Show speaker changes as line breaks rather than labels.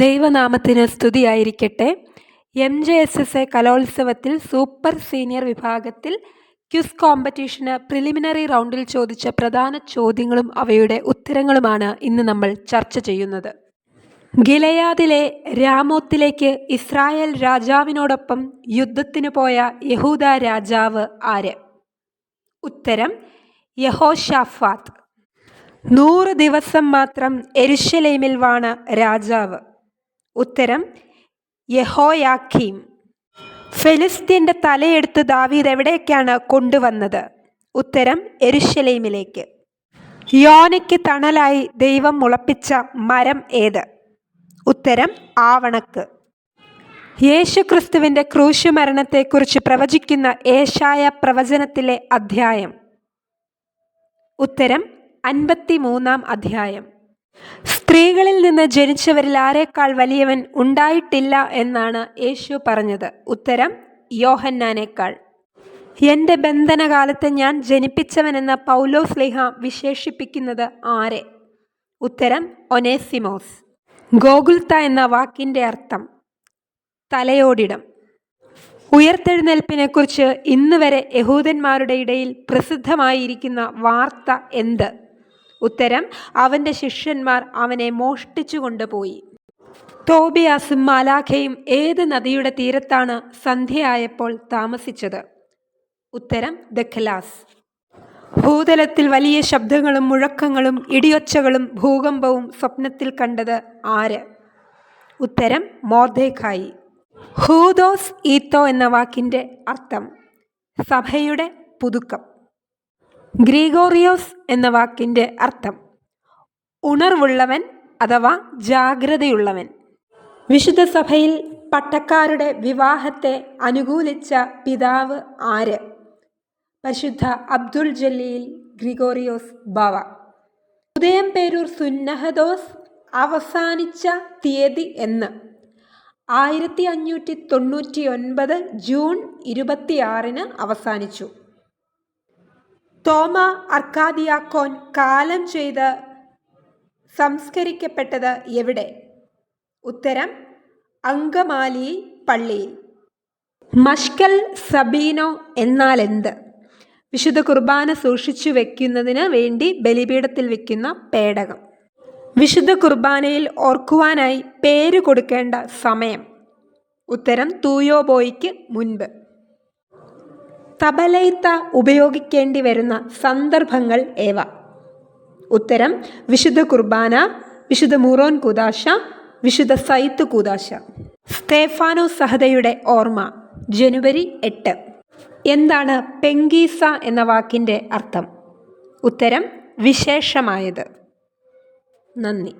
ദൈവനാമത്തിന് സ്തുതിയായിരിക്കട്ടെ. MJSSA കലോത്സവത്തിൽ സൂപ്പർ സീനിയർ വിഭാഗത്തിൽ ക്വിസ് കോമ്പറ്റീഷന് പ്രിലിമിനറി റൗണ്ടിൽ ചോദിച്ച പ്രധാന ചോദ്യങ്ങളും അവയുടെ ഉത്തരങ്ങളുമാണ് ഇന്ന് നമ്മൾ ചർച്ച ചെയ്യുന്നത്. ഗിലെയാദിലെ രാമോത്തിലേക്ക് ഇസ്രായേൽ രാജാവിനോടൊപ്പം യുദ്ധത്തിനു പോയ യഹൂദ രാജാവ് ആര്? ഉത്തരം യഹോശാഫാത്ത്. 100 ദിവസം മാത്രം യെരുശലേമിൽ വാണ രാജാവ്. ഉത്തരം യഹോയാക്കീം. ഫെലിസ്ത്യൻ്റെ തലയെടുത്ത് ദാവീദ് എവിടേക്കാണ് കൊണ്ടുവന്നത്? ഉത്തരം യെരുശലേമിലേക്ക്. യോനയ്ക്ക് തണലായി ദൈവം മുളപ്പിച്ച മരം ഏത്? ഉത്തരം ആവണക്ക്. യേശുക്രിസ്തുവിൻ്റെ ക്രൂശുമരണത്തെക്കുറിച്ച് പ്രവചിക്കുന്ന ഏശായ പ്രവചനത്തിലെ അധ്യായം? ഉത്തരം 53-ാം അധ്യായം. സ്ത്രീകളിൽ നിന്ന് ജനിച്ചവരിൽ ആരെക്കാൾ വലിയവൻ ഉണ്ടായിട്ടില്ല എന്നാണ് യേശു പറഞ്ഞത്. ഉത്തരം യോഹന്നാനേക്കാൾ. എൻ്റെ ബന്ധനകാലത്ത് ഞാൻ ജനിപ്പിച്ചവനെന്ന പൗലോസ്ലീഹ വിശേഷിപ്പിക്കുന്നത് ആരെ? ഉത്തരം ഒനേസിമോസ്. ഗോഗുൽത്ത എന്ന വാക്കിൻ്റെ അർത്ഥം? തലയോടിടം. ഉയർത്തെഴുന്നേൽപ്പിനെക്കുറിച്ച് ഇന്ന് വരെ യഹൂദന്മാരുടെ ഇടയിൽ പ്രസിദ്ധമായിരിക്കുന്ന വാർത്ത എന്ത്? ഉത്തരം അവൻ്റെ ശിഷ്യന്മാർ അവനെ മോഷ്ടിച്ചു കൊണ്ടുപോയി. തോബിയാസും മാലാഖയും ഏത് നദിയുടെ തീരത്താണ് സന്ധ്യയായപ്പോൾ താമസിച്ചത്? ഉത്തരം ദഖലാസ്. ഭൂതലത്തിൽ വലിയ ശബ്ദങ്ങളും മുഴക്കങ്ങളും ഇടിയൊച്ചകളും ഭൂകമ്പവും സ്വപ്നത്തിൽ കണ്ടത് ആര്? ഉത്തരം മൊർദെഖായി. ഹൂദോസ് ഈത്തോ എന്ന വാക്കിൻ്റെ അർത്ഥം? സഭയുടെ പുതുക്കം. ഗ്രിഗോറിയോസ് എന്ന വാക്കിൻ്റെ അർത്ഥം? ഉണർവുള്ളവൻ അഥവാ ജാഗ്രതയുള്ളവൻ. വിശുദ്ധ സഭയിൽ പട്ടക്കാരുടെ വിവാഹത്തെ അനുകൂലിച്ച പിതാവ് ആര്? പരിശുദ്ധ അബ്ദുൽ ജലീൽ ഗ്രിഗോറിയോസ് ബാവ. ഉദയംപേരൂർ സുന്നഹദോസ് അവസാനിച്ച തീയതി എന്ന്? 1599 ജൂൺ 26-ന് അവസാനിച്ചു. തോമ അർക്കാദിയാക്കോൻ കാലം ചെയ്ത് സംസ്കരിക്കപ്പെട്ടത് എവിടെ? ഉത്തരം അങ്കമാലി പള്ളിയിൽ. മഷ്കൽ സബീനോ എന്നാൽ എന്ത്? വിശുദ്ധ കുർബാന സൂക്ഷിച്ചു വയ്ക്കുന്നതിന് വേണ്ടി ബലിപീഠത്തിൽ വയ്ക്കുന്ന പേടകം. വിശുദ്ധ കുർബാനയിൽ ഓർക്കുവാനായി പേര് കൊടുക്കേണ്ട സമയം? ഉത്തരം തൂയോബോയ്ക്ക് മുൻപ്. തബലൈത്ത ഉപയോഗിക്കേണ്ടി വരുന്ന സന്ദർഭങ്ങൾ ഏവ? ഉത്തരം വിശുദ്ധ കുർബാന, വിശുദ്ധ മൂറോൻ കൂദാശ, വിശുദ്ധ സൈത്ത് കൂദാശ. സ്തേഫാനോസ് സഹതയുടെ ഓർമ്മ ജനുവരി 8. എന്താണ് പെങ്കീസ എന്ന വാക്കിൻ്റെ അർത്ഥം? ഉത്തരം വിശേഷമായത്. നന്ദി.